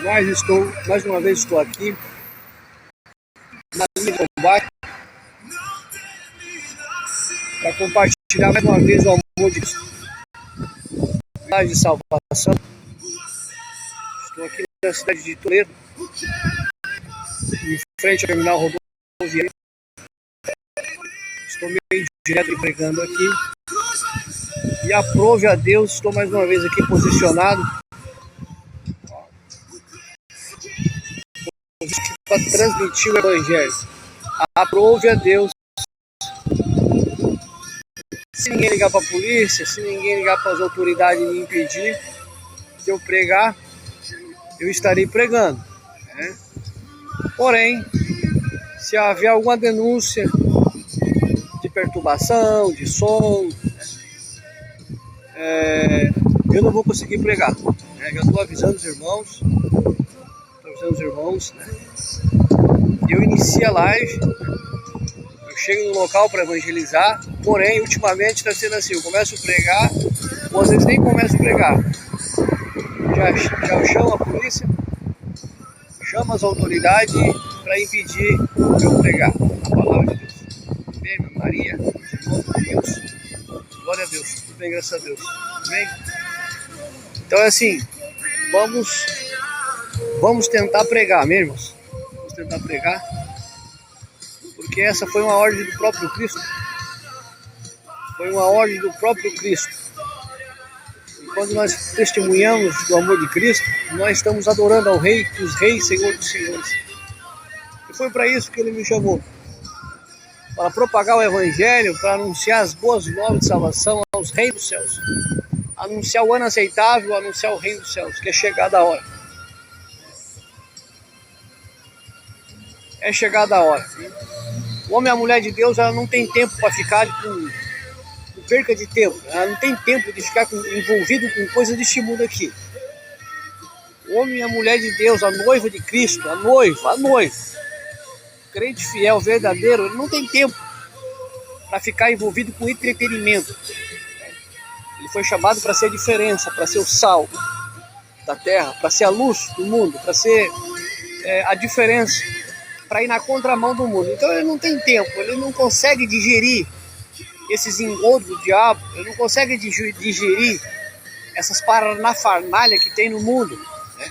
Mais uma vez estou aqui na linha de combate para compartilhar mais uma vez o amor de Cristo, de salvação. Estou aqui na cidade de Toledo, em frente ao terminal rodoviário. Estou meio direto pregando aqui. E aprove a Deus, estou mais uma vez aqui posicionado para transmitir o Evangelho. Aprove a Deus. Se ninguém ligar para a polícia, se ninguém ligar para as autoridades e me impedir de eu pregar, eu estarei pregando, né? Porém, se haver alguma denúncia de perturbação, de som, eu não vou conseguir pregar, né? Já estou avisando os irmãos, né? Eu inicio a live, eu chego no local para evangelizar, porém, ultimamente está sendo assim, eu começo a pregar, ou às vezes nem começo a pregar. Já chamo a polícia, chamo as autoridades para impedir eu pregar a palavra de Deus. Amém, Maria, irmãos de Deus, glória a Deus, tudo bem, graças a Deus. Amém? Então é assim, vamos tentar pregar, amém, irmãos? Vamos tentar pregar, porque essa foi uma ordem do próprio Cristo. Foi uma ordem do próprio Cristo. Quando nós testemunhamos do amor de Cristo, nós estamos adorando ao Rei dos Reis, Senhor dos Senhores. E foi para isso que Ele me chamou. Para propagar o Evangelho, para anunciar as boas novas de salvação aos reis dos céus. Anunciar o ano aceitável, anunciar o Reino dos céus, que é chegada a hora. É chegada a hora. O homem e a mulher de Deus, ela não tem tempo para ficar com perca de tempo, ela não tem tempo de ficar envolvido com coisas deste mundo aqui. O homem e a mulher de Deus, a noiva de Cristo, a noiva, crente fiel, verdadeiro, ele não tem tempo para ficar envolvido com entretenimento. Ele foi chamado para ser a diferença, para ser o sal da terra, para ser a luz do mundo, para ser a diferença, para ir na contramão do mundo. Então ele não tem tempo, ele não consegue digerir esses engodos do diabo, ele não consegue digerir essas parafernália que tem no mundo, né?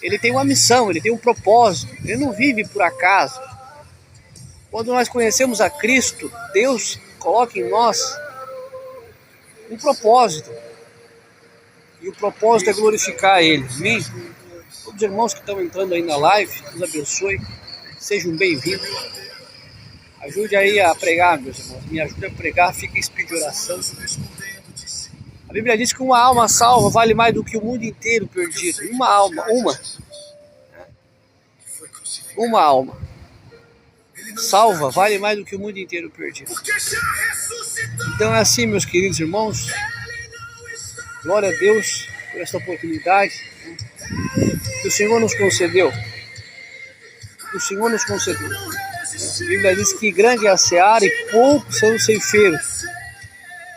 Ele tem uma missão, ele tem um propósito, ele não vive por acaso. Quando nós conhecemos a Cristo, Deus coloca em nós um propósito, e o propósito é glorificar Ele. Amém? Todos os irmãos que estão entrando aí na live, Deus abençoe, sejam bem-vindos. Ajude aí a pregar, meus irmãos. Me ajude a pregar, fica em de oração. A Bíblia diz que uma alma salva vale mais do que o mundo inteiro perdido. Uma alma salva vale mais do que o mundo inteiro perdido. Então é assim, meus queridos irmãos. Glória a Deus por esta oportunidade que o Senhor nos concedeu. A Bíblia diz que grande é a seara e poucos são os ceifeiros.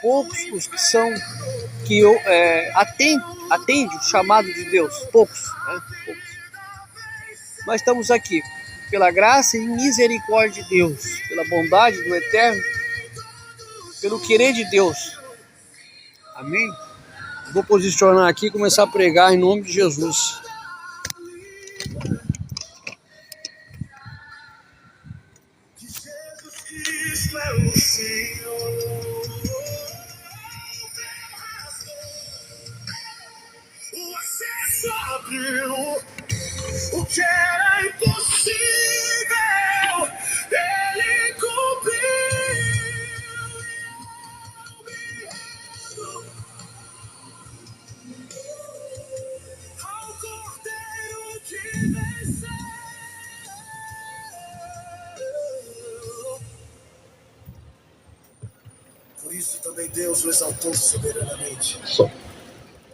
Poucos os que são, atende o chamado de Deus. Poucos, né? Poucos. Nós estamos aqui pela graça e misericórdia de Deus, pela bondade do Eterno, pelo querer de Deus. Amém? Vou posicionar aqui e começar a pregar em nome de Jesus. O que era impossível, Ele cumpriu. Ao Cordeiro que venceu. Por isso também Deus o exaltou soberanamente.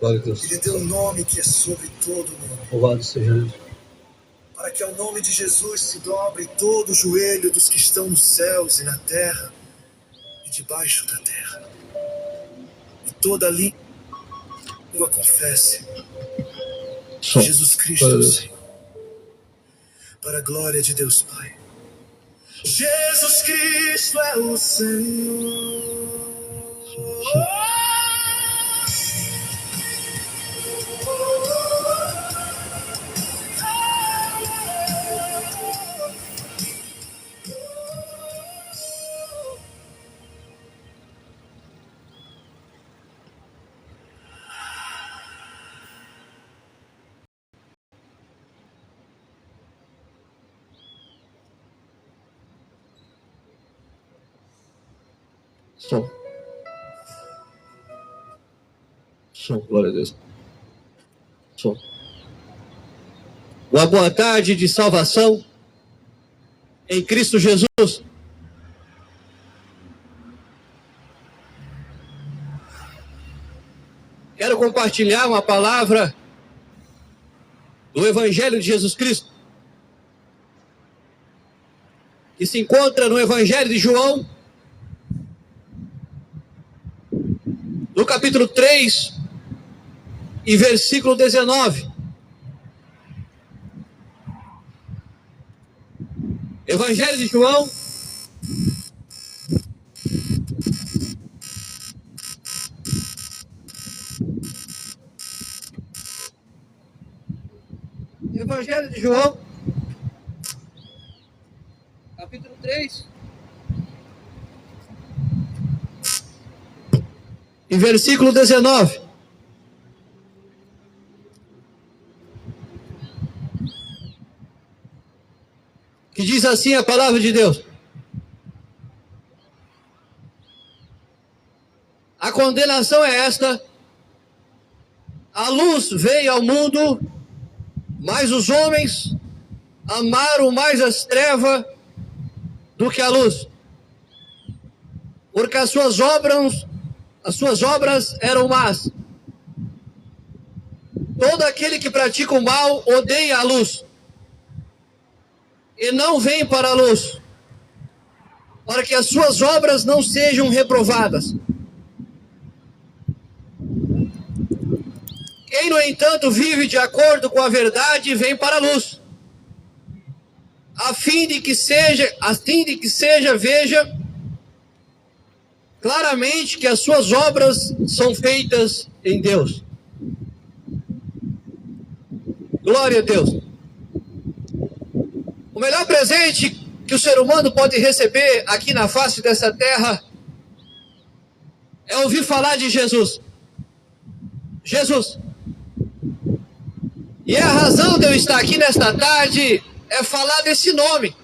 Glória a Deus. Ele deu um nome que é sobre todo nome. Louvado seja Deus. Para que ao nome de Jesus se dobre todo o joelho dos que estão nos céus e na terra e debaixo da terra. E toda língua confesse Jesus Cristo é o Senhor. Para a glória de Deus Pai. Jesus Cristo é o Senhor. Som, glória a Deus. Som. Uma boa tarde de salvação em Cristo Jesus. Quero compartilhar uma palavra do Evangelho de Jesus Cristo, que se encontra no Evangelho de João, no capítulo 3 e versículo 19. Evangelho de João, Evangelho de João, capítulo 3 e versículo 19. Que diz assim a palavra de Deus: a condenação é esta: a luz veio ao mundo, mas os homens amaram mais as trevas do que a luz, porque as suas obras eram más. Todo aquele que pratica o mal odeia a luz e não vem para a luz, para que as suas obras não sejam reprovadas. Quem, no entanto, vive de acordo com a verdade, vem para a luz, a fim de que veja claramente que as suas obras são feitas em Deus. Glória a Deus. O melhor presente que o ser humano pode receber aqui na face dessa terra é ouvir falar de Jesus. Jesus. E a razão de eu estar aqui nesta tarde é falar desse nome,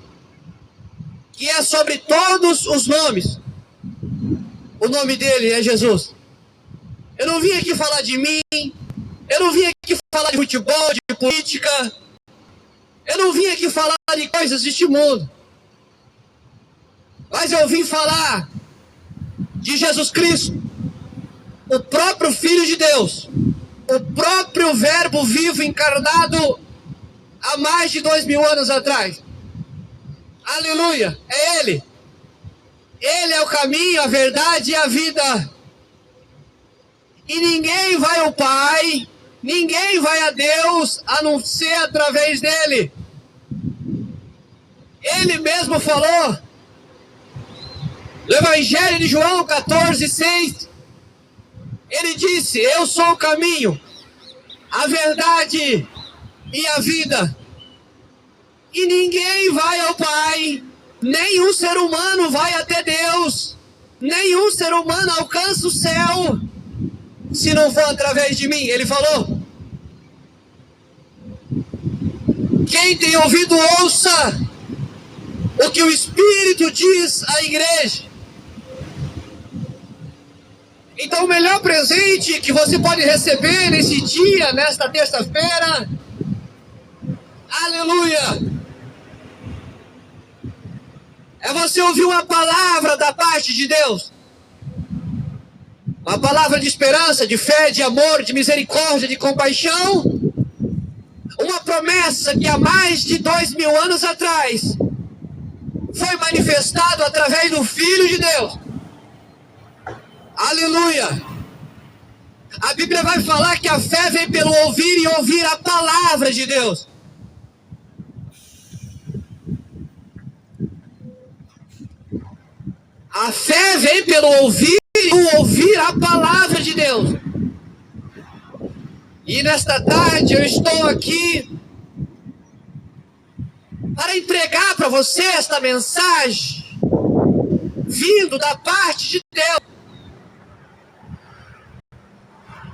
que é sobre todos os nomes. O nome dele é Jesus. Eu não vim aqui falar de mim, eu não vim aqui falar de futebol, de política, eu não vim aqui falar de coisas deste mundo, mas eu vim falar de Jesus Cristo, o próprio Filho de Deus, o próprio Verbo vivo encarnado há mais de 2000 anos atrás. Aleluia, é Ele. Ele é o caminho, a verdade e a vida. E ninguém vai ao Pai, ninguém vai a Deus a não ser através dele. Ele mesmo falou no Evangelho de João 14:6. Ele disse: eu sou o caminho, a verdade e a vida. E ninguém vai ao Pai, nenhum ser humano vai até Deus, nenhum ser humano alcança o céu se não for através de mim. Ele falou: quem tem ouvido, ouça o que o Espírito diz à igreja. Então, o melhor presente que você pode receber nesse dia, nesta terça-feira, aleluia, é você ouvir uma palavra da parte de Deus. Uma palavra de esperança, de fé, de amor, de misericórdia, de compaixão. Uma promessa que há mais de 2000 anos atrás foi manifestado através do Filho de Deus. Aleluia! A Bíblia vai falar que a fé vem pelo ouvir e ouvir a palavra de Deus. A fé vem pelo ouvir e ouvir a palavra de Deus. E nesta tarde eu estou aqui para entregar para você esta mensagem vindo da parte de Deus.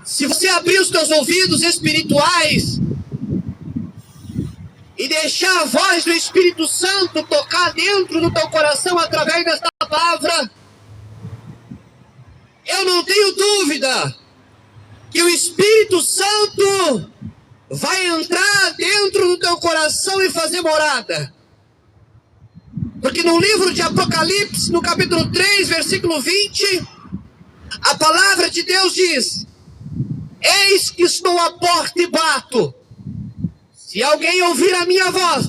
Se você abrir os teus ouvidos espirituais e deixar a voz do Espírito Santo tocar dentro do teu coração através desta palavra, eu não tenho dúvida que o Espírito Santo vai entrar dentro do teu coração e fazer morada. Porque no livro de Apocalipse, no capítulo 3, versículo 20, a palavra de Deus diz: eis que estou à porta e bato. Se alguém ouvir a minha voz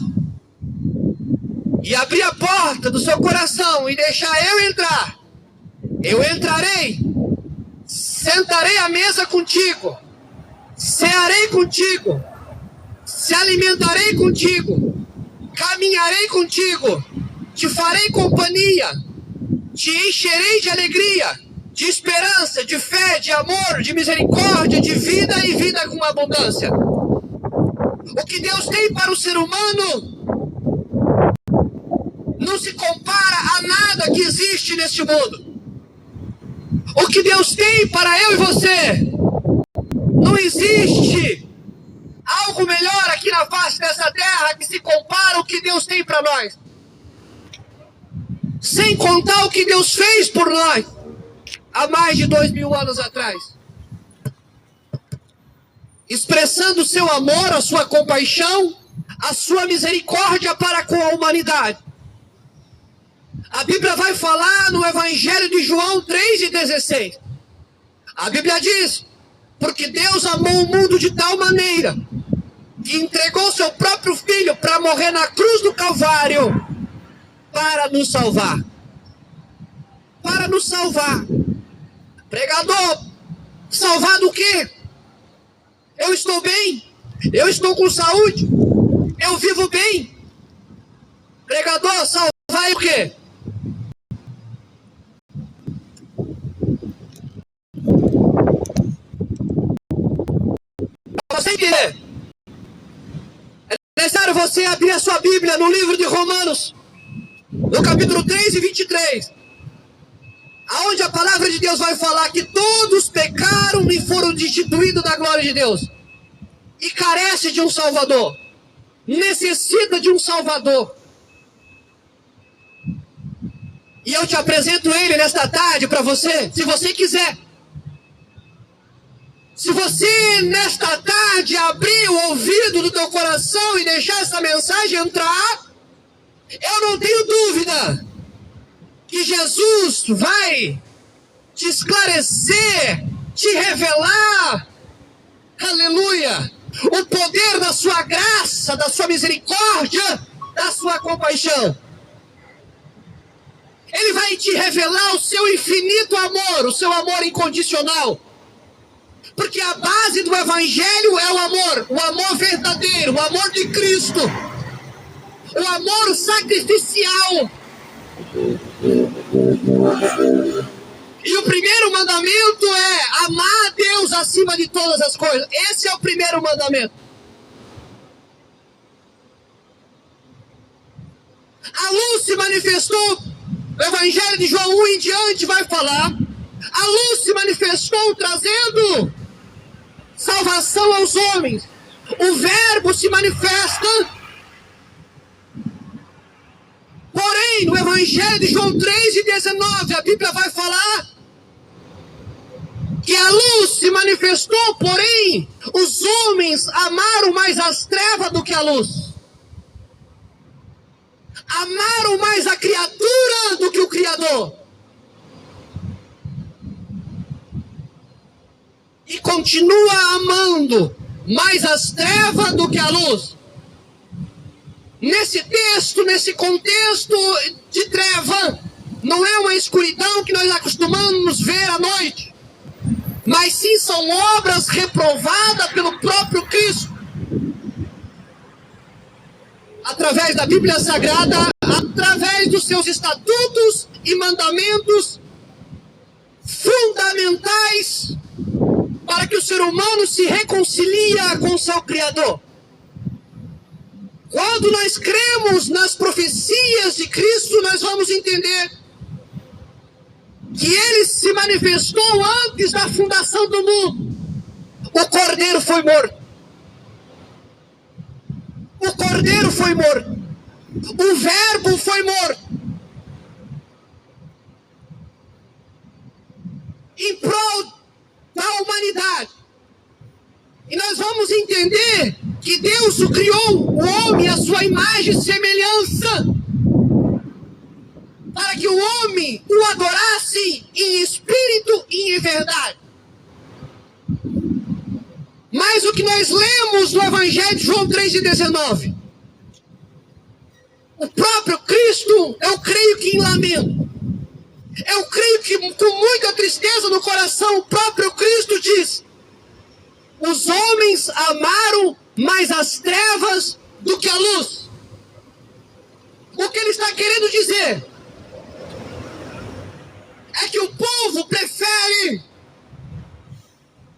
e abrir a porta do seu coração e deixar eu entrar, eu entrarei, sentarei à mesa contigo, cearei contigo, se alimentarei contigo, caminharei contigo, te farei companhia, te encherei de alegria, de esperança, de fé, de amor, de misericórdia, de vida e vida com abundância. O que Deus tem para o ser humano não se compara a nada que existe neste mundo. O que Deus tem para eu e você, não existe algo melhor aqui na face dessa terra que se compara ao que Deus tem para nós. Sem contar o que Deus fez por nós há mais de 2000 anos atrás, expressando o seu amor, a sua compaixão, a sua misericórdia para com a humanidade. A Bíblia vai falar no Evangelho de João 3,16. A Bíblia diz: porque Deus amou o mundo de tal maneira que entregou seu próprio Filho para morrer na cruz do Calvário para nos salvar. Para nos salvar. Pregador, salvar do quê? Eu estou bem, eu estou com saúde, eu vivo bem. Pregador, salvar o quê? Você entender? É necessário você abrir a sua Bíblia no livro de Romanos, no capítulo 3 e 23, aonde a palavra de Deus vai falar que todos pecaram e foram destituídos da glória de Deus, e carece de um Salvador, necessita de um Salvador. E eu te apresento ele nesta tarde para você, se você quiser. Se você nesta tarde abrir o ouvido do teu coração e deixar essa mensagem entrar, eu não tenho dúvida que Jesus vai te esclarecer, te revelar, aleluia, o poder da sua graça, da sua misericórdia, da sua compaixão. Ele vai te revelar o seu infinito amor, o seu amor incondicional. Porque a base do Evangelho é o amor verdadeiro, o amor de Cristo, o amor sacrificial. E o primeiro mandamento é amar a Deus acima de todas as coisas. Esse é o primeiro mandamento. A luz se manifestou, o Evangelho de João 1 em diante vai falar, a luz se manifestou trazendo salvação aos homens. O verbo se manifesta. Porém, no Evangelho de João 3,19, a Bíblia vai falar que a luz se manifestou, porém, os homens amaram mais as trevas do que a luz. Amaram mais a criatura do que o Criador. E continua amando mais as trevas do que a luz. Nesse texto, nesse contexto de treva, não é uma escuridão que nós acostumamos ver à noite. mas sim são obras reprovadas pelo próprio Cristo. Através da Bíblia Sagrada, através dos seus estatutos e mandamentos fundamentais para que o ser humano se reconcilie com seu Criador. Quando nós cremos nas profecias de Cristo, nós vamos entender que ele se manifestou antes da fundação do mundo. O Cordeiro foi morto. O Cordeiro foi morto. O Verbo foi morto. Em prol da humanidade. E nós vamos entender que Deus o criou, o homem, à sua imagem e semelhança, para que o homem o adorasse em espírito e em verdade. Mas o que nós lemos no Evangelho de João 3,19, o próprio Cristo, eu creio que em lamento, eu creio que com muita tristeza no coração, o próprio Cristo diz: os homens amaram mais as trevas do que a luz. O que ele está querendo dizer é que o povo prefere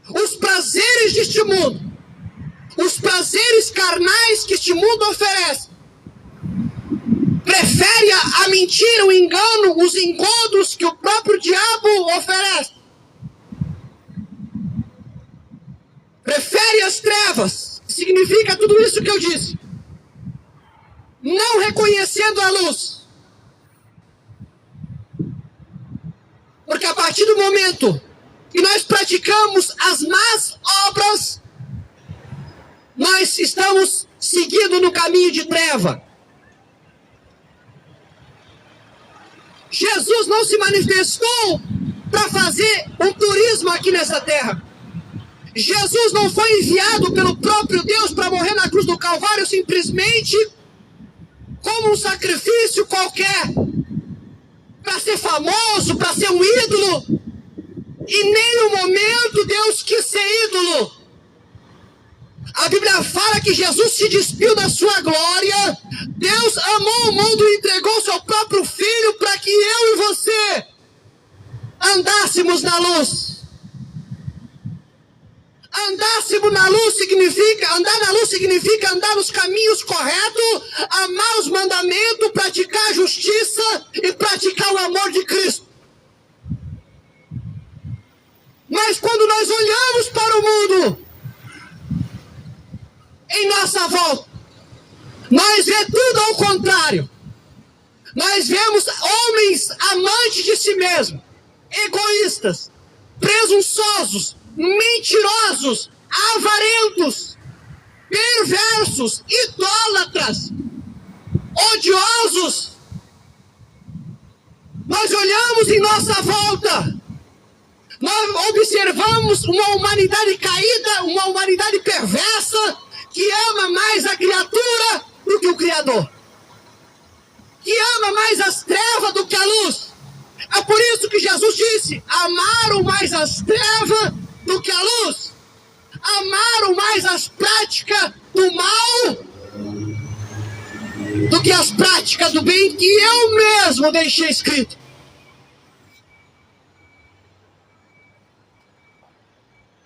os prazeres deste mundo, os prazeres carnais que este mundo oferece. Prefere a mentira, o engano, os engodos que o próprio diabo oferece. Prefere as trevas, significa tudo isso que eu disse. Não reconhecendo a luz. Porque a partir do momento que nós praticamos as más obras, nós estamos seguindo no caminho de treva. Jesus não se manifestou para fazer um turismo aqui nessa terra. Jesus não foi enviado pelo próprio Deus para morrer na cruz do Calvário simplesmente como um sacrifício qualquer, para ser famoso, para ser um ídolo. Em nenhum momento Deus quis ser ídolo. A Bíblia fala que Jesus se despiu da sua glória. Deus amou o mundo e entregou seu próprio Filho para que eu e você andássemos na luz. Andássemos na luz significa, andar na luz significa andar nos caminhos corretos, amar os mandamentos, praticar a justiça e praticar o amor de Cristo. Mas quando nós olhamos para o mundo em nossa volta, nós vemos tudo ao contrário. Nós vemos homens amantes de si mesmos, egoístas, presunçosos, mentirosos, avarentos, perversos, idólatras, odiosos. Nós olhamos em nossa volta, nós observamos uma humanidade caída, uma humanidade perversa, que ama mais a criatura do que o Criador, que ama mais as trevas do que a luz. É por isso que Jesus disse: amaram mais as trevas do que a luz, amaram mais as práticas do mal do que as práticas do bem, que eu mesmo deixei escrito.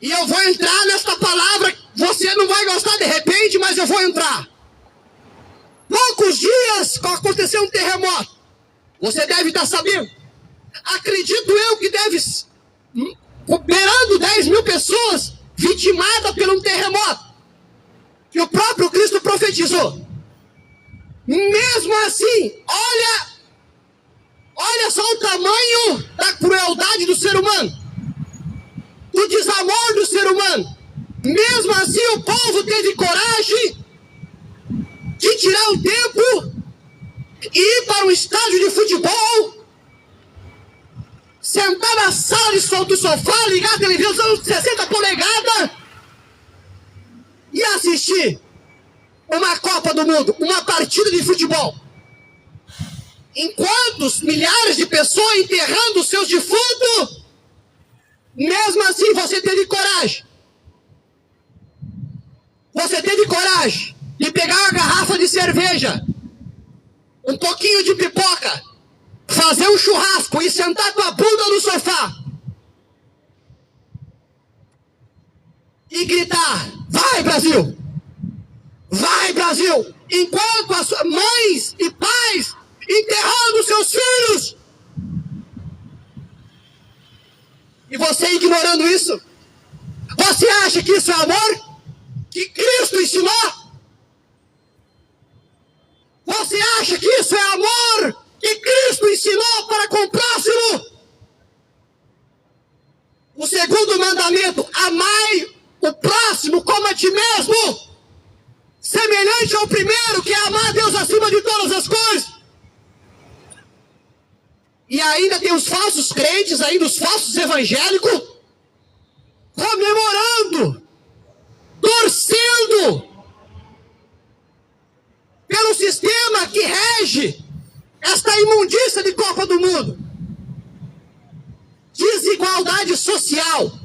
E eu vou entrar nesta palavra, você não vai gostar de repente, mas eu vou entrar. Poucos dias aconteceu um terremoto, você deve estar sabendo. Acredito eu que deve, beirando 10 mil pessoas vitimadas por um terremoto, que o próprio Cristo profetizou. Mesmo assim, olha só o tamanho da crueldade do ser humano, do desamor do ser humano. Mesmo assim, o povo teve coragem de tirar o tempo e ir para um estádio de futebol, sentar na sala do sofá, ligar a televisão de 60 polegadas e assistir uma Copa do Mundo, uma partida de futebol. Enquanto milhares de pessoas enterrando seus defuntos, Mesmo assim, você teve coragem. Você teve coragem de pegar uma garrafa de cerveja, um pouquinho de pipoca, fazer um churrasco e sentar com a bunda no sofá e gritar: vai, Brasil! Vai, Brasil! Enquanto as mães e pais enterrando seus filhos. E você ignorando isso? Você acha que isso é amor? Que Cristo ensinou? Você acha que isso é amor que Cristo ensinou para com o próximo? O segundo mandamento: amai o próximo como a ti mesmo. Semelhante ao primeiro, que é amar a Deus acima de todas as coisas. E ainda tem os falsos crentes, ainda os falsos evangélicos, comemorando, torcendo pelo sistema que rege esta imundícia de Copa do Mundo. Desigualdade social.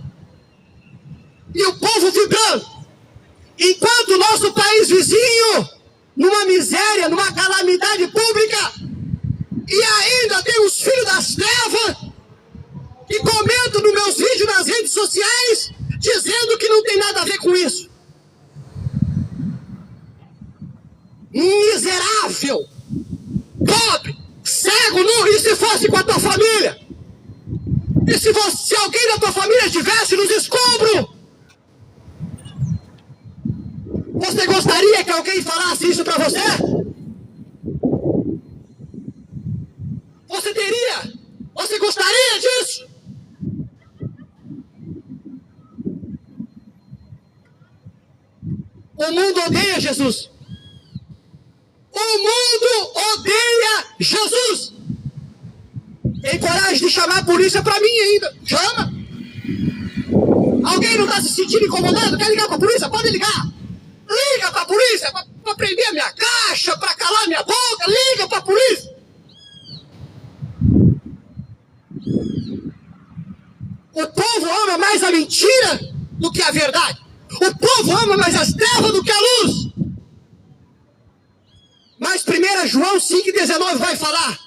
E o povo vibrando. Enquanto o nosso país vizinho, numa miséria, numa calamidade pública, e ainda tem os filhos das trevas que comentam nos meus vídeos nas redes sociais, dizendo que não tem nada a ver com isso. Miserável, pobre, cego, nu, e se fosse com a tua família? E se alguém da tua família estivesse nos escombros? Você gostaria que alguém falasse isso para você? Você teria? Você gostaria disso? O mundo odeia Jesus. O mundo odeia Jesus. Tem coragem de chamar a polícia para mim ainda? Chama. Alguém não está se sentindo incomodado? Quer ligar para a polícia? Pode ligar. Liga para a polícia para prender a minha caixa, para calar minha boca. Liga para a polícia. O povo ama mais a mentira do que a verdade. O povo ama mais as trevas do que a luz. Mas 1 João 5,19 vai falar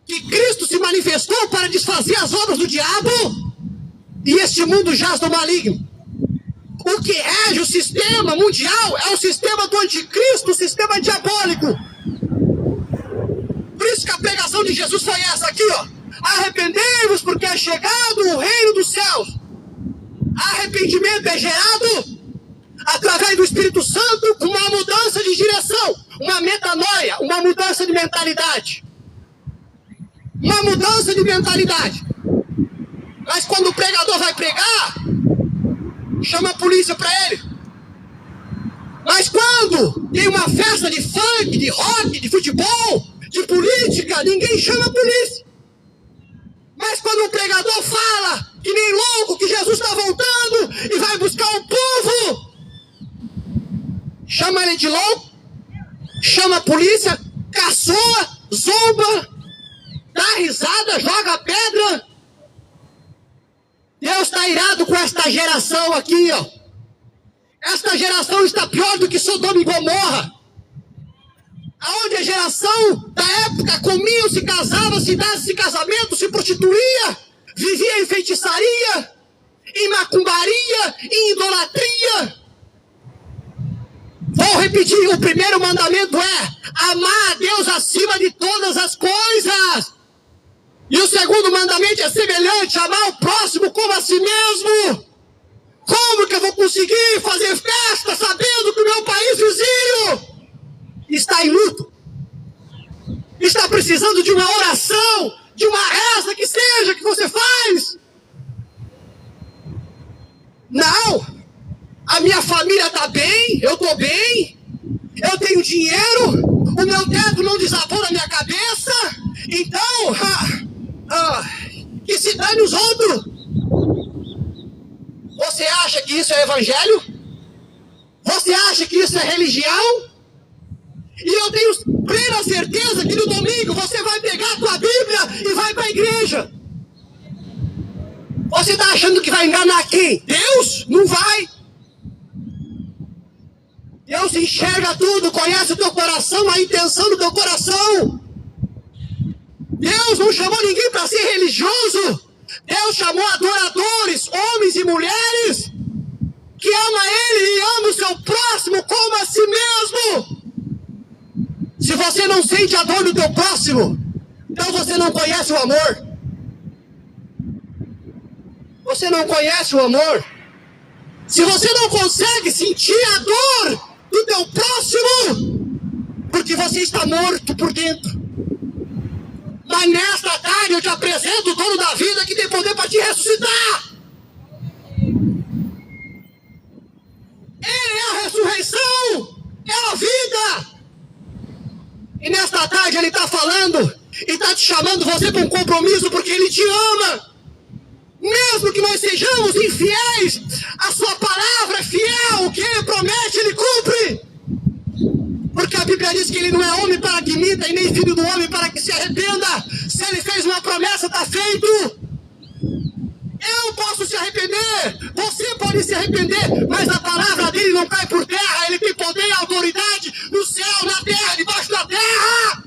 que Cristo se manifestou para desfazer as obras do diabo e este mundo jaz do maligno. O que rege o sistema mundial é o sistema do anticristo, o sistema diabólico. Por isso que a pregação de Jesus foi essa aqui, ó. Arrependei-vos, porque é chegado o reino dos céus. Arrependimento é gerado através do Espírito Santo com uma mudança de direção, uma metanoia, uma mudança de mentalidade. Uma mudança de mentalidade. Mas quando o pregador vai pregar, chama a polícia para ele. Mas quando tem uma festa de funk, de rock, de futebol, de política, ninguém chama a polícia. Mas quando o pregador fala, que nem louco, que Jesus está voltando e vai buscar o povo, chama ele de louco, chama a polícia, caçoa, zomba, dá risada, joga pedra. Deus está irado com esta geração aqui, ó. Esta geração está pior do que Sodoma e Gomorra. Aonde a geração da época comia, se casava, se dava-se casamento, se prostituía, vivia em feitiçaria, em macumbaria, em idolatria. Vou repetir, o primeiro mandamento é amar a Deus acima de todas as coisas. E o segundo mandamento é semelhante, amar o próximo como a si mesmo. Como que eu vou conseguir fazer festa sabendo que o meu país vizinho está em luto? Está precisando de uma oração, de uma reza que seja que você faz? Não, a minha família está bem, eu estou bem, eu tenho dinheiro, o meu teto não desabou na minha cabeça, então, que se dane os outros. Você acha que isso é evangelho? Você acha que isso é religião? E eu tenho plena certeza que no domingo você vai pegar a tua Bíblia e vai para a igreja. Você está achando que vai enganar quem? Deus? Não vai. Deus enxerga tudo, conhece o teu coração, a intenção do teu coração. Deus não chamou ninguém para ser religioso. Deus chamou adoradores, homens e mulheres, que ama Ele e ama o seu próximo como a si mesmo. Se você não sente a dor do teu próximo, então você não conhece o amor. Você não conhece o amor. Se você não consegue sentir a dor do teu próximo, porque você está morto por dentro. Mas nesta tarde eu te apresento o dono da vida que tem poder para te ressuscitar. Ele é a ressurreição, é a vida. E nesta tarde Ele está falando e está te chamando você para um compromisso, porque Ele te ama. Mesmo que nós sejamos infiéis, a sua palavra é fiel, o que Ele promete, Ele cumpre. Porque a Bíblia diz que Ele não é homem para que minta, e nem filho do homem para que se arrependa. Se Ele fez uma promessa, está feito. Eu posso se arrepender, você pode se arrepender, mas a palavra dele não cai por terra. Ele tem poder e autoridade no céu, na terra, debaixo da terra.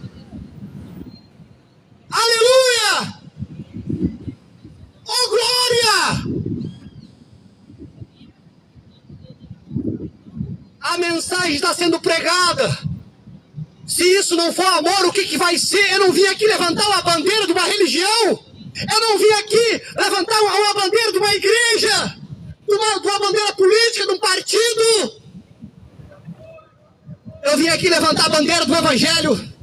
Aleluia! Oh, glória! A mensagem está sendo pregada. Se isso não for amor, o que vai ser? Eu não vim aqui levantar uma bandeira de uma religião. Eu não vim aqui levantar uma bandeira de uma igreja, de uma bandeira política, de um partido. Eu vim aqui levantar a bandeira do Evangelho,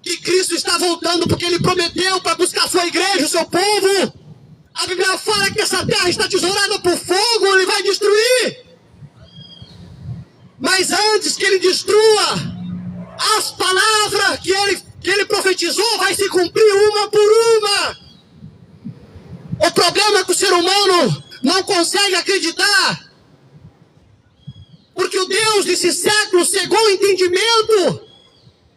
que Cristo está voltando, porque Ele prometeu para buscar a sua igreja, o seu povo. A Bíblia fala que essa terra está tesourada por fogo, Ele vai destruir. Mas antes que Ele destrua, as palavras que ele profetizou vai se cumprir uma por uma. O problema é que o ser humano não consegue acreditar, porque o Deus desse século cegou o entendimento,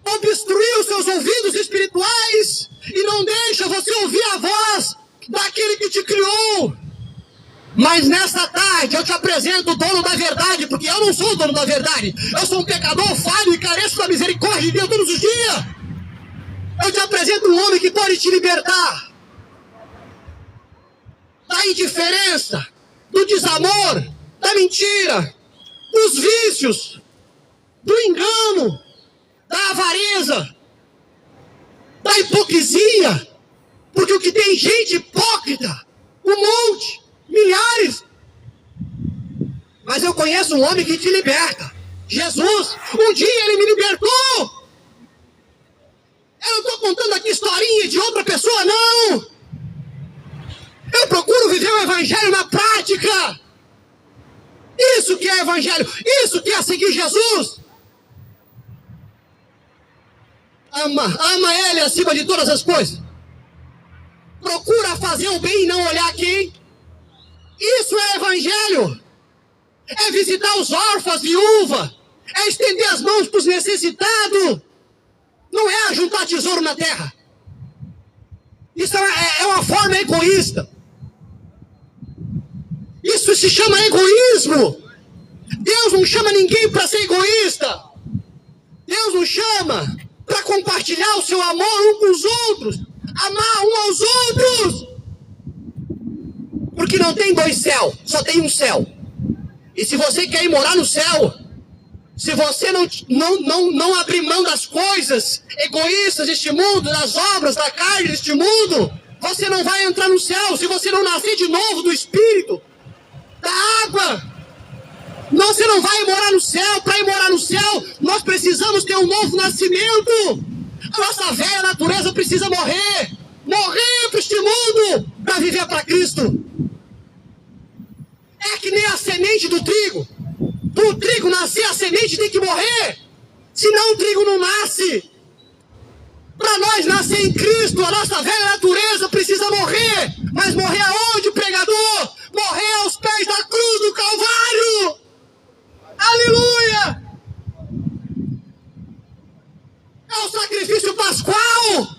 obstruiu seus ouvidos espirituais e não deixa você ouvir a voz daquele que te criou. Mas nessa tarde eu te apresento o dono da verdade, porque eu não sou o dono da verdade. Eu sou um pecador falho e careço da misericórdia de Deus todos os dias. Eu te apresento um homem que pode te libertar da indiferença, do desamor, da mentira, dos vícios, do engano, da avareza, da hipocrisia. Porque o que tem gente hipócrita, um monte, milhares. Mas eu conheço um homem que te liberta. Jesus, um dia Ele me libertou. Eu não estou contando aqui historinha de outra pessoa, não. Eu procuro viver o Evangelho na prática. Isso que é Evangelho, isso que é seguir Jesus. Ama Ele acima de todas as coisas. Procura fazer o bem e não olhar quem. Isso é Evangelho. É visitar os órfãos, viúva. É estender as mãos para os necessitados. Não é ajuntar tesouro na terra. Isso é uma forma egoísta. Isso se chama egoísmo. Deus não chama ninguém para ser egoísta. Deus nos chama para compartilhar o seu amor um com os outros. Amar um aos outros. Porque não tem dois céus, só tem um céu. E se você quer ir morar no céu, se você não abrir mão das coisas egoístas deste mundo, das obras da carne deste mundo, você não vai entrar no céu. Se você não nascer de novo do Espírito, da água, você não vai morar no céu. Para ir morar no céu, nós precisamos ter um novo nascimento. A nossa velha natureza precisa morrer. Morrer para este mundo, para viver para Cristo. É que nem a semente do trigo. Para o trigo nascer, a semente tem que morrer. Senão o trigo não nasce. Para nós nascer em Cristo, a nossa velha natureza precisa morrer. Mas morrer aonde, pregador? Morrer aos pés da cruz do Calvário. Aleluia! É o sacrifício pascual.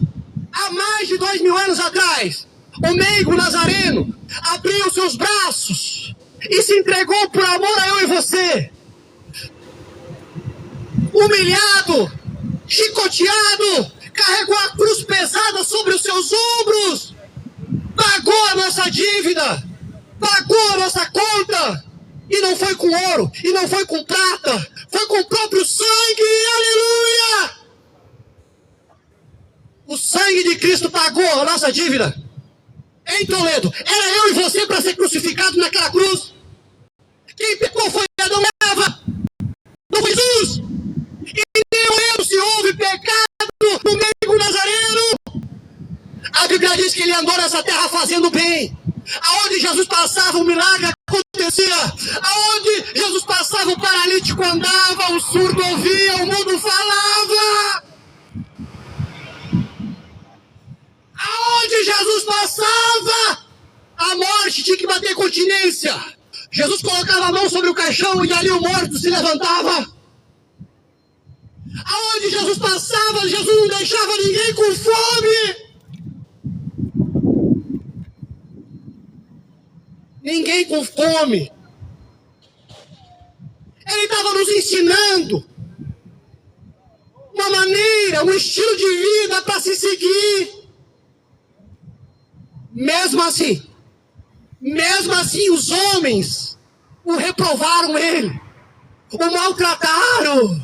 Há mais de 2000 anos atrás, o meigo nazareno, abriu seus braços e se entregou por amor a eu e você. Humilhado, chicoteado, carregou a cruz pesada sobre os seus ombros, pagou a nossa dívida, pagou a nossa conta, e não foi com ouro, e não foi com prata, foi com o próprio sangue, aleluia! O sangue de Cristo pagou a nossa dívida. Em Toledo, era eu e você para ser crucificado naquela cruz. Quem pecou foi Adão e Eva, não foi Jesus. E nem eu, se houve pecado no meigo nazareno. A Bíblia diz que ele andou nessa terra fazendo bem. Aonde Jesus passava, o milagre acontecia. Aonde Jesus passava, o paralítico andava, o surdo ouvia, o mudo falava. Aonde Jesus passava, a morte tinha que bater continência. Jesus colocava a mão sobre o caixão e ali o morto se levantava. Aonde Jesus passava, Jesus não deixava ninguém com fome. Ninguém com fome. Ele estava nos ensinando uma maneira, um estilo de vida para se seguir. Mesmo assim, os homens o reprovaram ele, o maltrataram.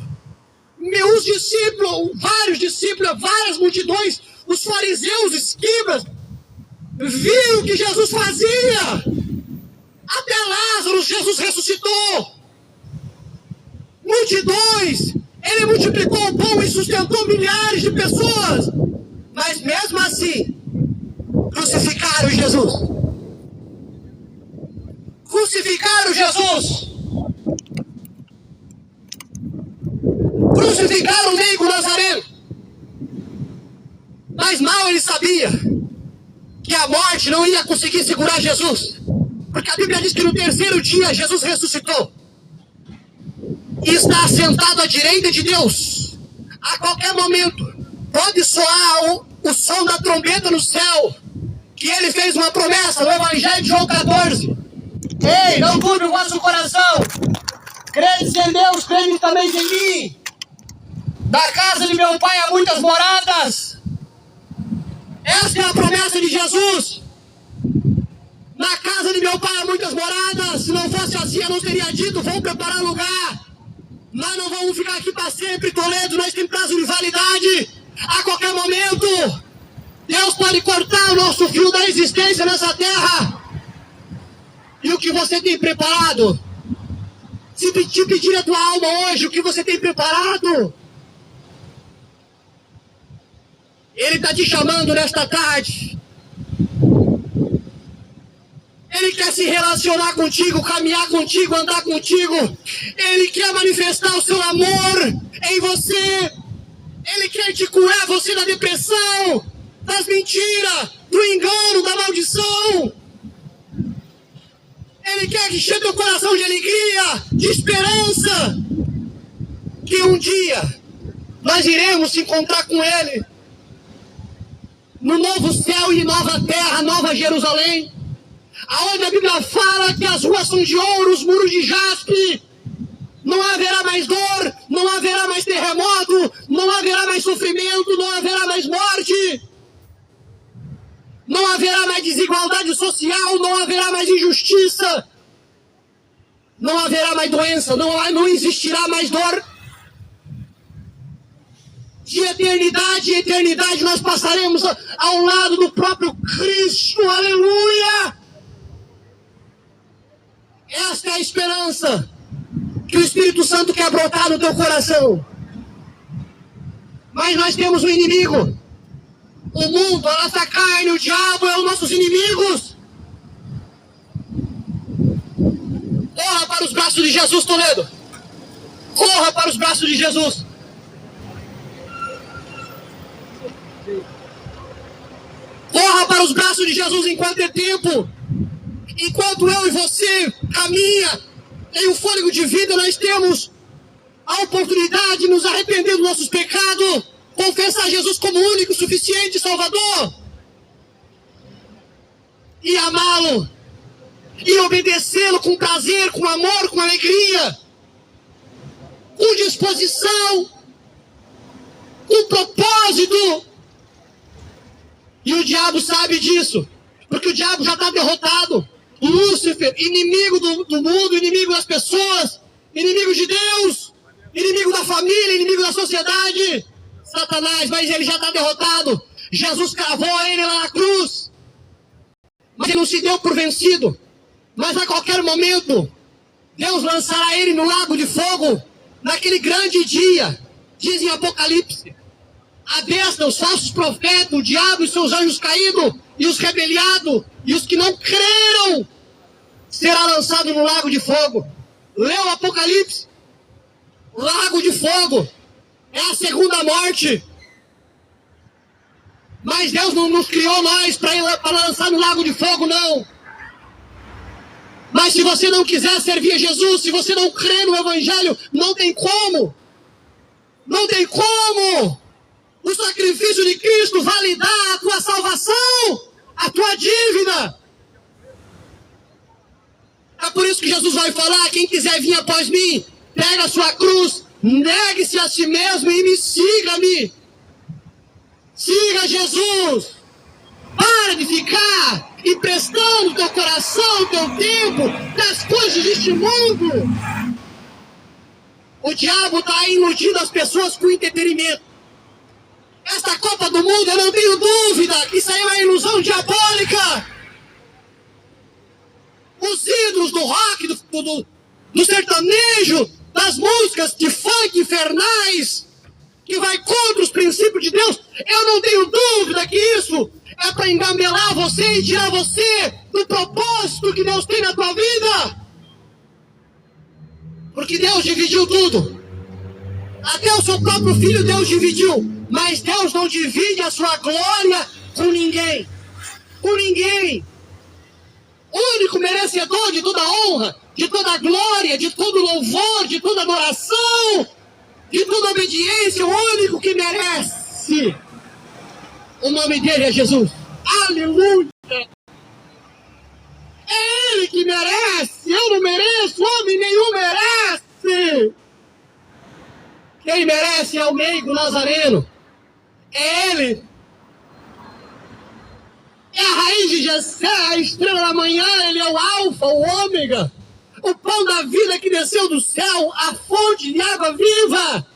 Meus discípulos, vários discípulos, várias multidões, os fariseus, escribas, viram o que Jesus fazia. Até Lázaro, Jesus ressuscitou. Multidões, ele multiplicou o pão e sustentou milhares de pessoas. Mas mesmo assim, crucificaram Jesus. Crucificaram Jesus. Crucificaram o meigo nazareno. Mas mal ele sabia que a morte não ia conseguir segurar Jesus. Porque a Bíblia diz que no terceiro dia Jesus ressuscitou. E está sentado à direita de Deus. A qualquer momento pode soar o som da trombeta no céu. Que ele fez uma promessa no Evangelho de João 14. Ei, não turbe o vosso coração. Credes em Deus, credes também em mim. Da casa de meu pai há muitas moradas. Esta é a promessa de Jesus. Na casa de meu pai há muitas moradas. Se não fosse assim, eu não teria dito, vou preparar lugar. Nós não vamos ficar aqui para sempre, Toledo, nós temos prazo de validade. A qualquer momento, Deus pode cortar o nosso fio da existência nessa terra. E o que você tem preparado? Se te pedir a tua alma hoje, o que você tem preparado? Ele está te chamando nesta tarde. Ele quer se relacionar contigo, caminhar contigo, andar contigo. Ele quer manifestar o seu amor em você. Ele quer te curar você da depressão, das mentiras, do engano, da maldição. Ele quer encher teu coração de alegria, de esperança. Que um dia nós iremos se encontrar com Ele. No novo céu e nova terra, nova Jerusalém. Aonde a Bíblia fala que as ruas são de ouro, os muros de jaspe. Não haverá mais dor, não haverá mais terremoto, não haverá mais sofrimento, não haverá mais morte. Não haverá mais desigualdade social, não haverá mais injustiça. Não haverá mais doença, não existirá mais dor. De eternidade em eternidade nós passaremos ao lado do próprio Cristo, aleluia! Esta é a esperança que o Espírito Santo quer brotar no teu coração. Mas nós temos um inimigo. O mundo, a nossa carne, o diabo é os nossos inimigos. Corra para os braços de Jesus, Toledo. Corra para os braços de Jesus. Corra para os braços de Jesus enquanto é tempo. Enquanto eu e você caminha em um fôlego de vida, nós temos a oportunidade de nos arrepender dos nossos pecados, confessar Jesus como único, suficiente Salvador. e amá-lo, e obedecê-lo com prazer, com amor, com alegria, com disposição, com propósito. E o diabo sabe disso, porque o diabo já está derrotado. Lúcifer, inimigo do mundo, inimigo das pessoas, inimigo de Deus, inimigo da família, inimigo da sociedade. Satanás, mas ele já está derrotado. Jesus cravou ele lá na cruz, mas ele não se deu por vencido. Mas a qualquer momento, Deus lançará ele no lago de fogo, naquele grande dia. Diz em Apocalipse: a besta, os falsos profetas, o diabo e seus anjos caídos, e os rebeliados, e os que não creram, será lançado no lago de fogo. Leu o Apocalipse? Lago de fogo é a segunda morte. Mas Deus não nos criou nós para lançar no lago de fogo, não. Mas se você não quiser servir a Jesus, se você não crê no Evangelho, não tem como. Não tem como. O sacrifício de Cristo validar a tua salvação, a tua dívida. É por isso que Jesus vai falar: quem quiser vir após mim, pega a sua cruz, negue-se a si mesmo e me siga-me. Siga Jesus. Para de ficar emprestando teu coração, teu tempo, das coisas deste mundo. O diabo está iludindo as pessoas com entretenimento. Esta Copa do Mundo, eu não tenho dúvida que isso aí é uma ilusão diabólica. Os ídolos do rock, do sertanejo, das músicas de funk infernais, que vai contra os princípios de Deus, eu não tenho dúvida que isso é para engambelar você e tirar você do propósito que Deus tem na tua vida. Porque Deus dividiu tudo. Até o seu próprio filho Deus dividiu. Mas Deus não divide a sua glória com ninguém. Com ninguém. O único merecedor de toda honra, de toda glória, de todo louvor, de toda adoração, de toda obediência, o único que merece, o nome dele é Jesus. Aleluia! É ele que merece, eu não mereço, homem nenhum merece. Quem merece é o meigo Nazareno. É ele. É a raiz de Jessé, a estrela da manhã, ele é o alfa, o ômega, o pão da vida que desceu do céu, a fonte de água viva.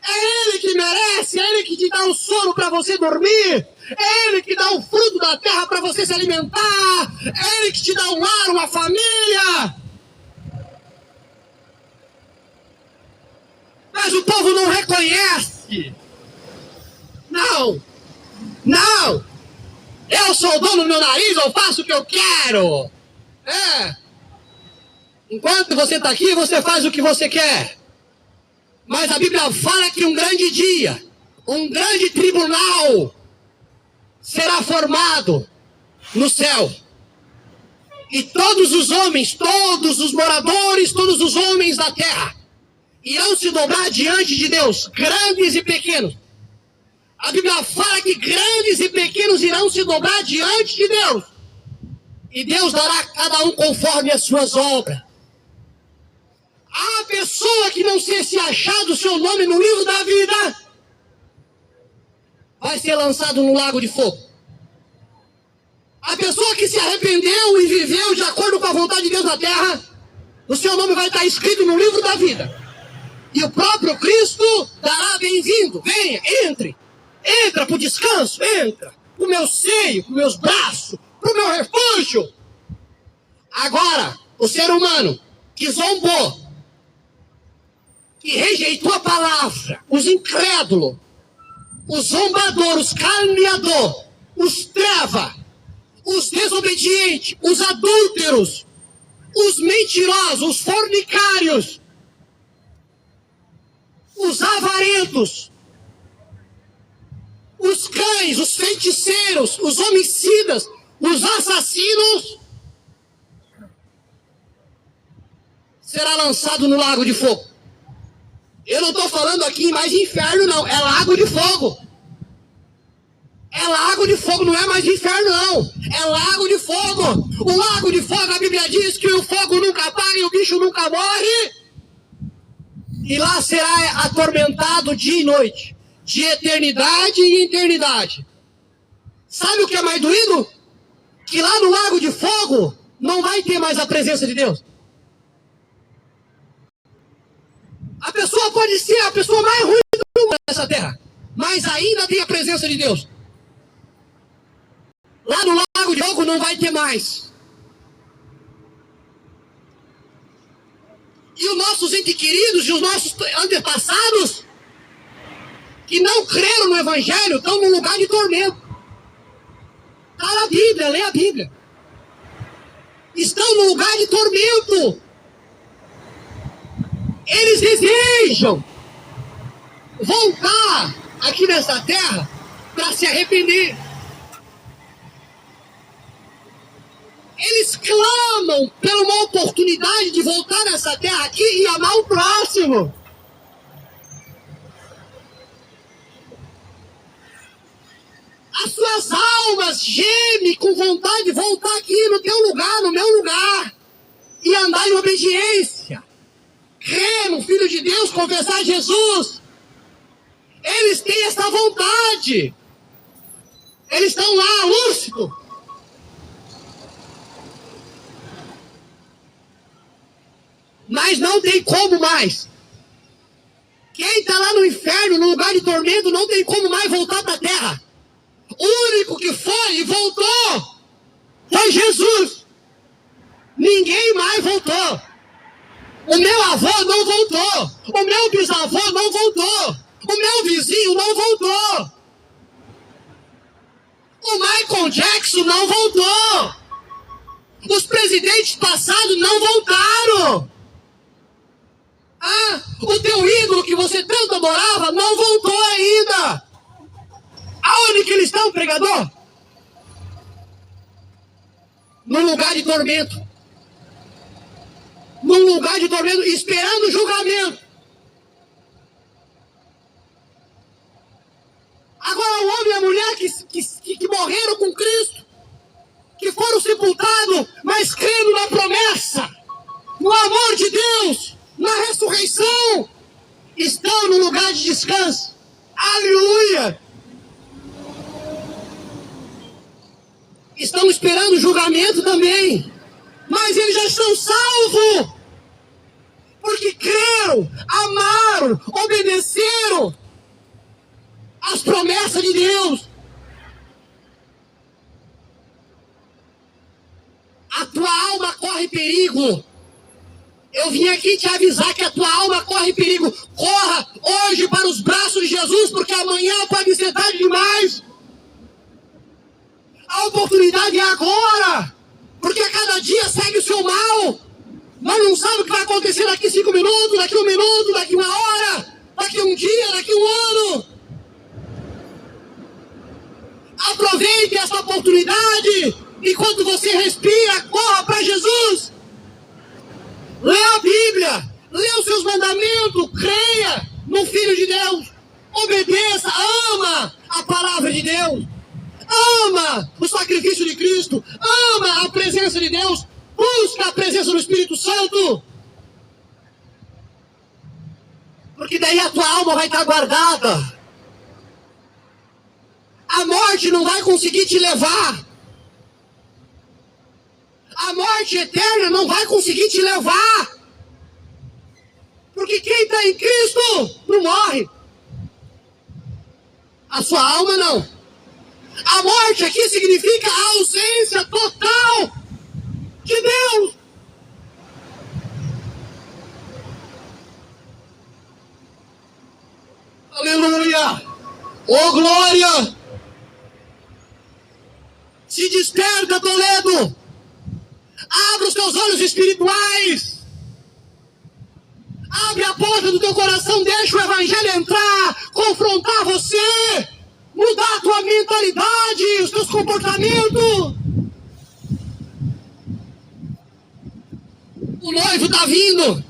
É ele que merece, é ele que te dá o sono para você dormir, é ele que dá o fruto da terra para você se alimentar, é ele que te dá um lar, uma família. Mas o povo não reconhece. Não, não. Eu sou o dono do meu nariz, eu faço o que eu quero. Enquanto você está aqui, você faz o que você quer. Mas a Bíblia fala que um grande dia, um grande tribunal será formado no céu. E todos os homens, todos os moradores, todos os homens da terra irão se dobrar diante de Deus, grandes e pequenos. A Bíblia fala que grandes e pequenos irão se dobrar diante de Deus. E Deus dará a cada um conforme as suas obras. A pessoa que não se achar do seu nome no livro da vida vai ser lançado no lago de fogo. A pessoa que se arrependeu e viveu de acordo com a vontade de Deus na terra, o seu nome vai estar escrito no livro da vida. E o próprio Cristo dará bem-vindo. Venha, entre. Entra para o descanso, entra. Para o meu seio, para os meus braços, para o meu refúgio. Agora, o ser humano que zombou, que rejeitou a palavra, os incrédulos, os zombadores, os caluniadores, os treva, os desobedientes, os adúlteros, os mentirosos, os fornicários, os avarentos, os cães, os feiticeiros, os homicidas, os assassinos, será lançado no lago de fogo. Eu não estou falando aqui mais de inferno, não. É lago de fogo. É lago de fogo, não é mais inferno, não. É lago de fogo. O lago de fogo, a Bíblia diz que o fogo nunca apaga e o bicho nunca morre. E lá será atormentado dia e noite, de eternidade e eternidade. Sabe o que é mais doído? Que lá no lago de fogo não vai ter mais a presença de Deus. A pessoa pode ser a pessoa mais ruim do mundo nessa terra, mas ainda tem a presença de Deus. Lá no lago de fogo não vai ter mais. E os nossos entes queridos e os nossos antepassados, que não creram no Evangelho, estão num lugar de tormento. Está na Bíblia, lê a Bíblia. Estão num lugar de tormento. Eles desejam voltar aqui nessa terra para se arrepender. Eles clamam por uma oportunidade de voltar nessa terra aqui e amar o próximo. As suas almas gemem com vontade de voltar aqui no teu lugar, no meu lugar, e andar em obediência. Crer no Filho de Deus, confessar Jesus. Eles têm essa vontade. Eles estão lá, lúcidos. Mas não tem como mais. Quem está lá no inferno, no lugar de tormento, não tem como mais voltar para a terra. O único que foi e voltou foi Jesus. Ninguém mais voltou. O meu avô não voltou. O meu bisavô não voltou. O meu vizinho não voltou. O Michael Jackson não voltou. Os presidentes passados não voltaram. O teu ídolo que você tanto adorava não voltou ainda. Aonde que eles estão, pregador? Num lugar de tormento. Num lugar de tormento, esperando o julgamento. Agora o homem e a mulher que morreram com Cristo, que foram sepultados, mas crendo na promessa, no amor de Deus, na ressurreição, estão no lugar de descanso. Aleluia! Estão esperando o julgamento também, mas eles já estão salvos, porque creram, amaram, obedeceram às promessas de Deus. A tua alma corre perigo. Eu vim aqui te avisar que a tua alma corre perigo. Corra hoje para os braços de Jesus, porque amanhã pode ser tarde demais. A oportunidade é agora, porque a cada dia segue o seu mal. Nós não sabemos o que vai acontecer daqui 5 minutos, daqui 1 minuto, daqui 1 hora, daqui 1 dia, daqui 1 ano. Aproveite essa oportunidade. Enquanto você respira, corra para Jesus. Lê a Bíblia, lê os seus mandamentos, creia no Filho de Deus, obedeça, ama a palavra de Deus, ama o sacrifício de Cristo, ama a presença de Deus, busca a presença do Espírito Santo, porque daí a tua alma vai estar guardada. A morte não vai conseguir te levar. A morte eterna não vai conseguir te levar. Porque quem está em Cristo não morre. A sua alma não. A morte aqui significa a ausência total de Deus. Aleluia! Oh glória! Se desperta, Toledo! Abra os teus olhos espirituais. Abre a porta do teu coração. Deixa o Evangelho entrar. Confrontar você. Mudar a tua mentalidade. Os teus comportamentos. O noivo está vindo.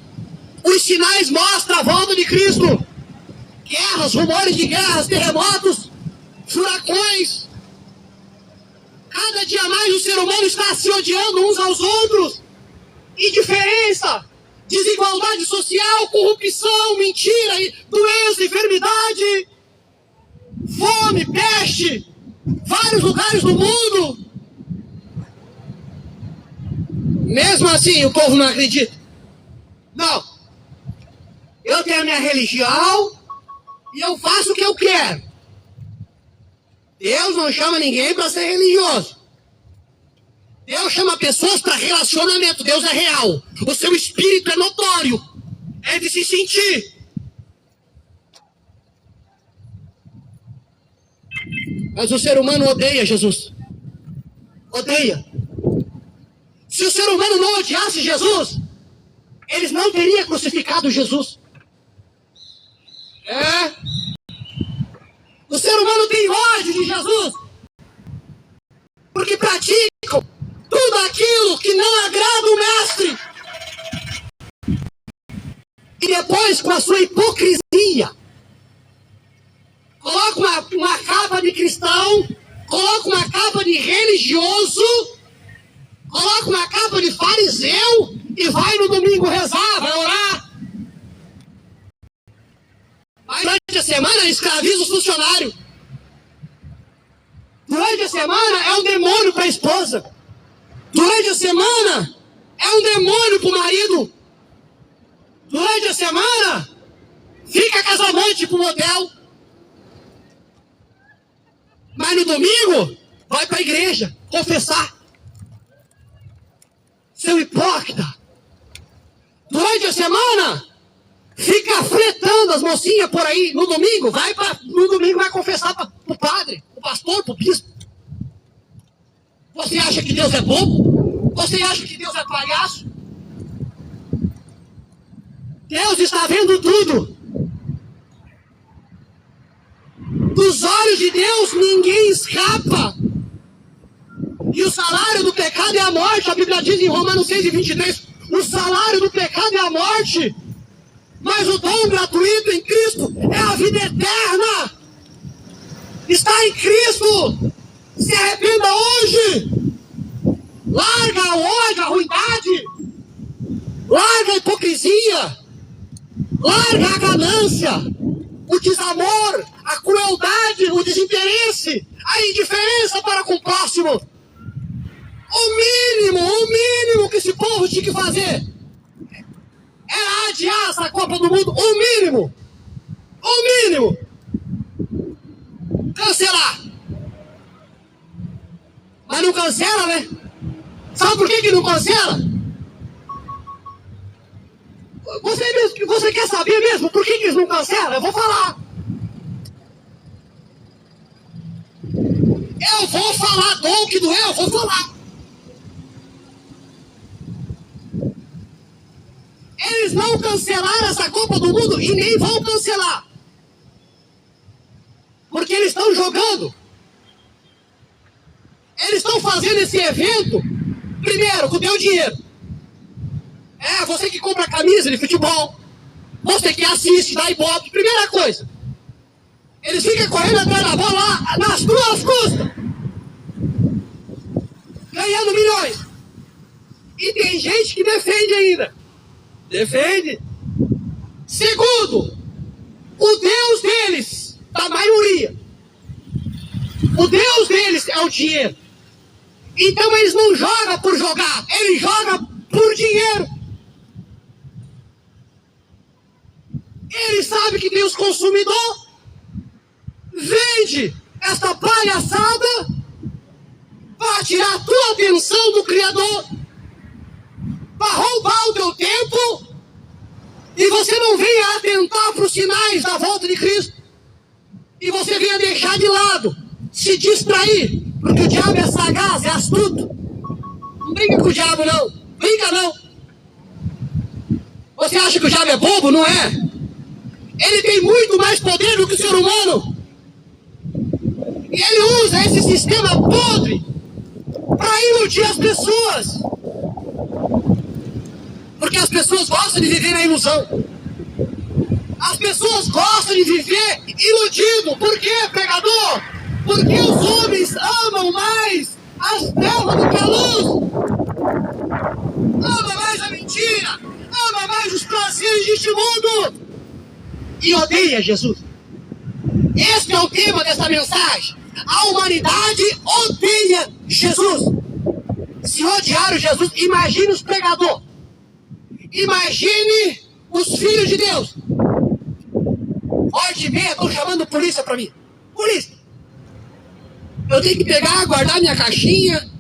Os sinais mostram a volta de Cristo. Guerras, rumores de guerras, terremotos, furacões, Cada dia mais o ser humano está se odiando uns aos outros. Indiferença, desigualdade social, corrupção, mentira, doença, enfermidade, fome, peste, vários lugares do mundo. Mesmo assim, o povo não acredita. Não. Eu tenho a minha religião e eu faço o que eu quero. Deus não chama ninguém para ser religioso. Deus chama pessoas para relacionamento. Deus é real. O seu espírito é notório. É de se sentir. Mas o ser humano odeia Jesus. Odeia. Se o ser humano não odiasse Jesus, eles não teriam crucificado Jesus. O ser humano tem ódio de Jesus, porque praticam tudo aquilo que não agrada o mestre. E depois, com a sua hipocrisia, coloca uma capa de cristão, coloca uma capa de religioso, coloca uma capa de fariseu e vai no domingo rezar, vai orar. Mas durante a semana escraviza os funcionários. Durante a semana é um demônio para a esposa. Durante a semana é um demônio para o marido. Durante a semana fica com as amantes para o motel. Mas no domingo vai para a igreja confessar. Seu hipócrita. Durante a semana fica fretando as mocinhas por aí. No domingo vai confessar para o padre, o pastor, para o bispo. Você acha que Deus é bobo? Você acha que Deus é palhaço? Deus está vendo tudo. Dos olhos de Deus ninguém escapa. E o salário do pecado é a morte. A Bíblia diz em Romanos 6:23, o salário do pecado é a morte, mas o dom gratuito em Cristo é a vida eterna. Está em Cristo. Se arrependa hoje. Larga o ódio, a ruindade. Larga a hipocrisia. Larga a ganância, o desamor, a crueldade, o desinteresse, a indiferença para com o próximo. O mínimo que esse povo tinha que fazer era adiar essa Copa do Mundo. O mínimo. Cancelar. Mas não cancela, né? Sabe por que não cancela? Você quer saber mesmo por que eles não cancelam? Eu vou falar. Eu vou falar, dom que doer, eu vou falar. Eles não cancelaram essa Copa do Mundo e nem vão cancelar. Porque eles estão jogando. Eles estão fazendo esse evento, primeiro, com o teu dinheiro. Você que compra camisa de futebol, você que assiste, dá ibope, primeira coisa. Eles ficam correndo atrás da bola lá, nas tuas custas. Ganhando milhões. E tem gente que defende ainda. Defende. Segundo, o Deus deles, da maioria, o Deus deles é o dinheiro. Então eles não jogam por jogar, eles jogam por dinheiro. Ele sabe que tem os consumidores, vende esta palhaçada para tirar a tua atenção do Criador, para roubar o teu tempo, e você não venha atentar para os sinais da volta de Cristo, e você venha deixar de lado, se distrair, porque o diabo é sagaz, é astuto. Não brinca com o diabo não, brinca não. Você acha que o diabo é bobo? Não é. Ele tem muito mais poder do que o ser humano. E ele usa esse sistema podre para iludir as pessoas. Porque as pessoas gostam de viver na ilusão. As pessoas gostam de viver iludido. Por quê, pregador? Porque os homens amam mais as trevas do que a luz. Ama mais a mentira, ama mais os prazeres deste mundo e odeia Jesus. Este é o tema desta mensagem. A humanidade odeia Jesus. Se odiar o Jesus, imagine os pregadores. Imagine os filhos de Deus. 8h30 estão chamando polícia pra mim. Polícia. Eu tenho que pegar, guardar minha caixinha,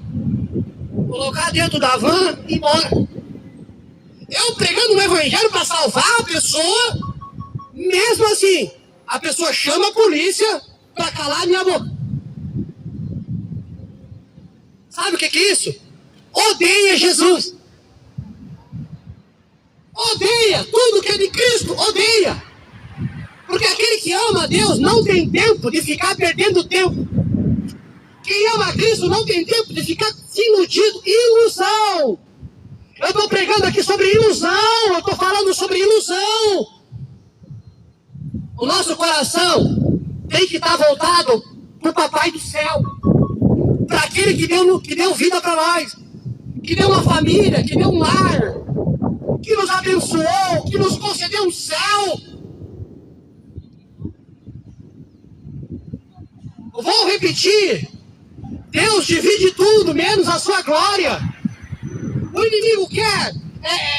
colocar dentro da van e ir embora. Eu pregando um evangelho para salvar a pessoa, mesmo assim, a pessoa chama a polícia para calar a minha boca. Sabe o que é isso? Odeia Jesus. Odeia tudo que é de Cristo, odeia. Porque aquele que ama a Deus não tem tempo de ficar perdendo tempo. Quem ama a Cristo não tem tempo de ficar se iludindo. Ilusão. Eu estou pregando aqui sobre ilusão. Eu estou falando sobre ilusão. O nosso coração tem que estar voltado para o Papai do céu. Para aquele que deu vida para nós. Que deu uma família, que deu um lar. Que nos abençoou, que nos concedeu um céu. Eu vou repetir. Deus divide tudo, menos a sua glória. O inimigo quer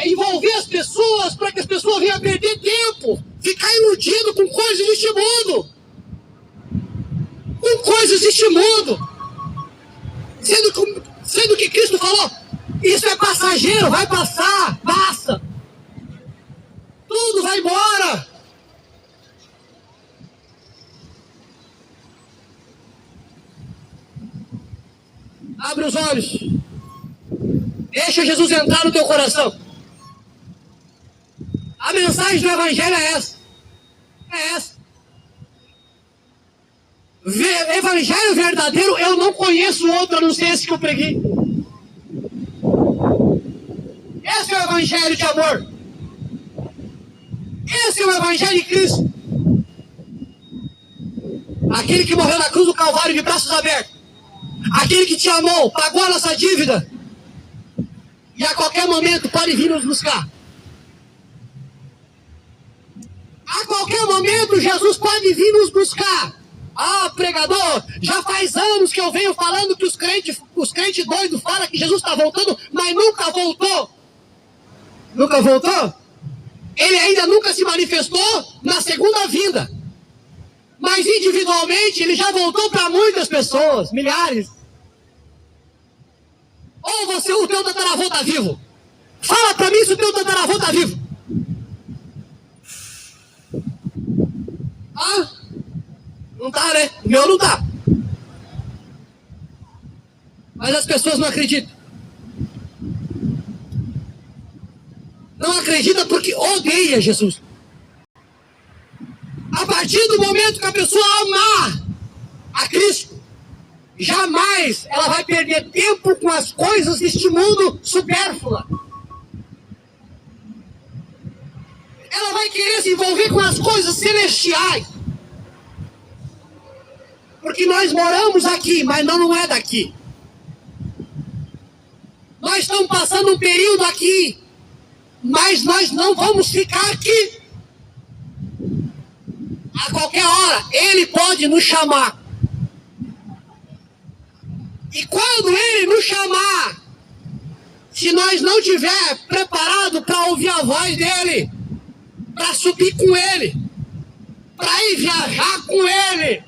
envolver as pessoas para que as pessoas venham a perder tempo, ficar iludido com coisas deste mundo. Com coisas deste mundo. Sendo que Cristo falou, isso é passageiro, vai passar, passa. Tudo vai embora. Abre os olhos. Deixa Jesus entrar no teu coração. A mensagem do Evangelho é essa. É essa. Evangelho verdadeiro, eu não conheço outro a não ser esse que eu preguei. Esse é o Evangelho de amor. Esse é o Evangelho de Cristo. Aquele que morreu na cruz do Calvário de braços abertos. Aquele que te amou, pagou a nossa dívida. E a qualquer momento pode vir nos buscar. A qualquer momento Jesus pode vir nos buscar. Ah, pregador, já faz anos que eu venho falando que os crentes doidos falam que Jesus está voltando, mas nunca voltou. Nunca voltou? Ele ainda nunca se manifestou na segunda vinda. Mas individualmente ele já voltou para muitas pessoas, milhares. Ou o teu tataravô está vivo? Fala para mim se o teu tataravô está vivo. Ah? Não tá, né? O meu não tá. Mas as pessoas não acreditam. Não acredita porque odeia Jesus. A partir do momento que a pessoa amar a Cristo, jamais ela vai perder tempo com as coisas deste mundo supérflua. Ela vai querer se envolver com as coisas celestiais. Porque nós moramos aqui, mas não é daqui. Nós estamos passando um período aqui, mas nós não vamos ficar aqui. A qualquer hora, Ele pode nos chamar. E quando Ele nos chamar, se nós não estiver preparado para ouvir a voz dEle, para subir com Ele, para ir viajar com Ele,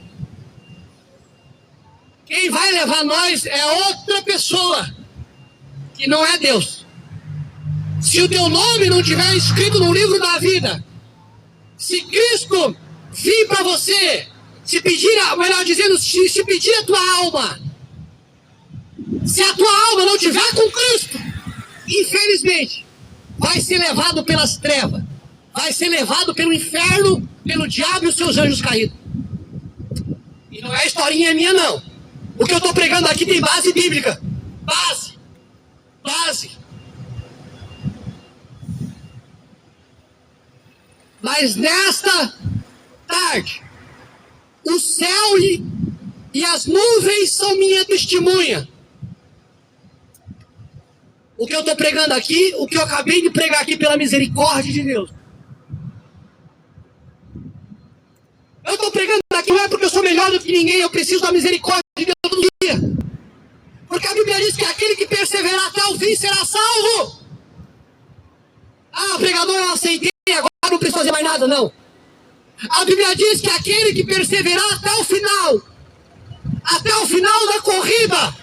quem vai levar nós é outra pessoa, que não é Deus. Se o teu nome não estiver escrito no livro da vida, se Cristo vir para você, se pedir, melhor dizendo, se pedir a tua alma, se a tua alma não estiver com Cristo, infelizmente, vai ser levado pelas trevas, vai ser levado pelo inferno, pelo diabo e os seus anjos caídos. E não é historinha minha, não. O que eu estou pregando aqui tem base bíblica. Base. Mas nesta tarde, o céu e as nuvens são minha testemunha. o que eu estou pregando aqui, o que eu acabei de pregar aqui pela misericórdia de Deus. Eu estou pregando aqui não é porque eu sou melhor do que ninguém, eu preciso da misericórdia de Deus todo dia. Porque a Bíblia diz que aquele que perseverar até o fim será salvo. Ah, pregador, eu aceitei, agora não preciso fazer mais nada, não. A Bíblia diz que aquele que perseverar até o final da corrida.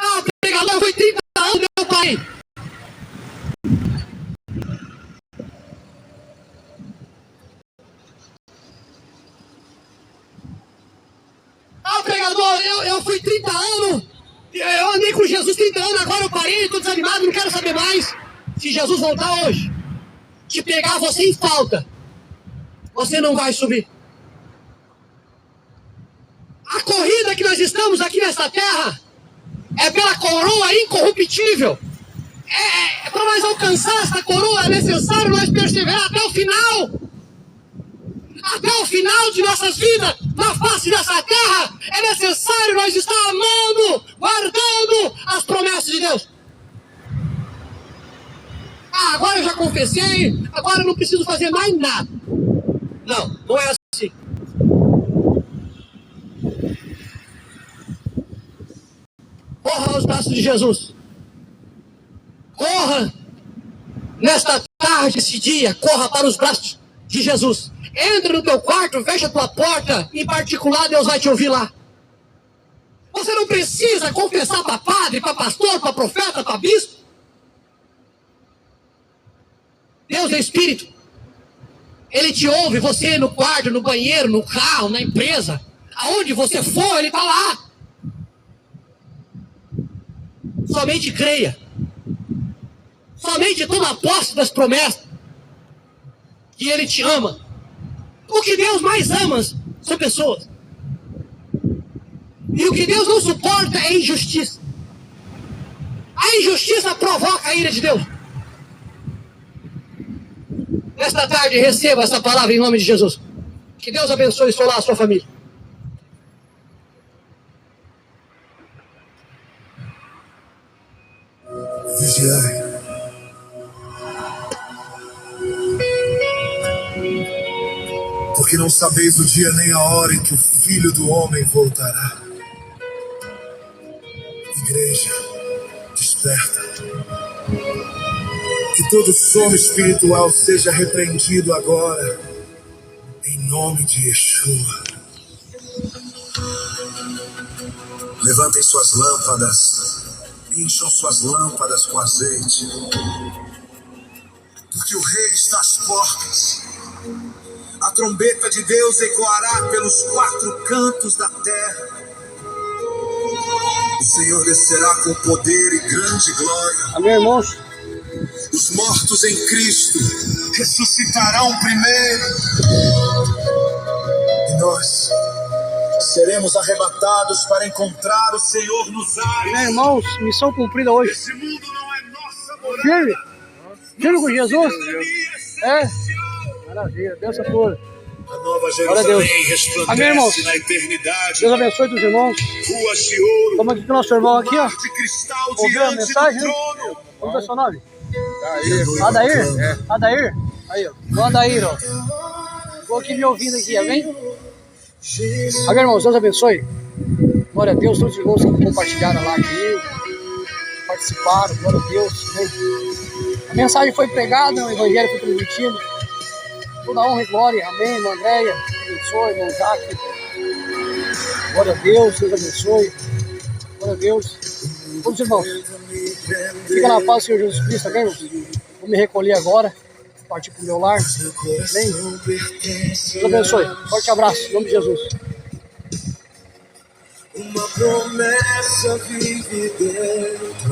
Ah, pregador, foi 30 anos, meu pai. Ah, pregador, eu fui 30 anos, eu andei com Jesus 30 anos, agora eu parei, estou desanimado, não quero saber mais. Se Jesus voltar hoje, te pegar você em falta, você não vai subir. A corrida que nós estamos aqui nesta terra é pela coroa incorruptível. Para nós alcançar esta coroa é necessário nós perseverar até o final. Até o final de nossas vidas, na face dessa terra, é necessário nós estar amando, guardando as promessas de Deus. Ah, agora eu já confessei, agora eu não preciso fazer mais nada. Não, não é assim. Corra aos braços de Jesus. Corra nesta tarde, esse dia, corra para os braços de Jesus. Entra no teu quarto, fecha a tua porta, em particular Deus vai te ouvir lá. Você não precisa confessar para padre, para pastor, para profeta, para bispo. Deus é Espírito. Ele te ouve, você no quarto, no banheiro, no carro, na empresa. Aonde você for, Ele está lá. Somente creia. Somente toma posse das promessas. Que Ele te ama. O que Deus mais ama são pessoas. E o que Deus não suporta é injustiça. A injustiça provoca a ira de Deus. Nesta tarde, receba essa palavra em nome de Jesus. Que Deus abençoe seu lar, a sua família. Vigiai. Porque não sabeis o dia nem a hora em que o Filho do Homem voltará. Igreja, desperta. Que todo sono espiritual seja repreendido agora, em nome de Yeshua. Levantem suas lâmpadas, encham suas lâmpadas com azeite, porque o Rei está às portas. A trombeta de Deus ecoará pelos 4 cantos da terra. O Senhor descerá com poder e grande glória. Amém, irmãos? Os mortos em Cristo ressuscitarão primeiro. E nós seremos arrebatados para encontrar o Senhor nos ares. Amém, irmãos? Missão cumprida hoje. Esse mundo não é nossa morada. Firme? Firme com Jesus? É? Maravilha, Deus é tudo. A nova Glória a Deus. Jerusalém Amém, irmãos? resplandece na eternidade. Deus abençoe os irmãos. Ruas de ouro, Estamos aqui com o nosso irmão aqui, ó. de cristal Ouviu a diante mensagem, do né? trono. Como é o seu nome? Adair? É. Adair? Aí, ó. O Adair, ó. Ficou aqui me ouvindo aqui, amém? Amém, irmãos? Deus abençoe. Glória a Deus, todos os irmãos que compartilharam lá aqui, participaram, glória a Deus. Amém? A mensagem foi pregada, o evangelho foi transmitido. Toda honra e glória, amém, irmã Andréia, abençoe, irmão Jaque. Glória a Deus, Deus abençoe. Glória a Deus. Todos os irmãos, fica na paz do Senhor Jesus Cristo, amém, irmãos? Vou me recolher agora, partir para o meu lar, amém? Deus abençoe, forte abraço, em nome de Jesus. Uma promessa vive dentro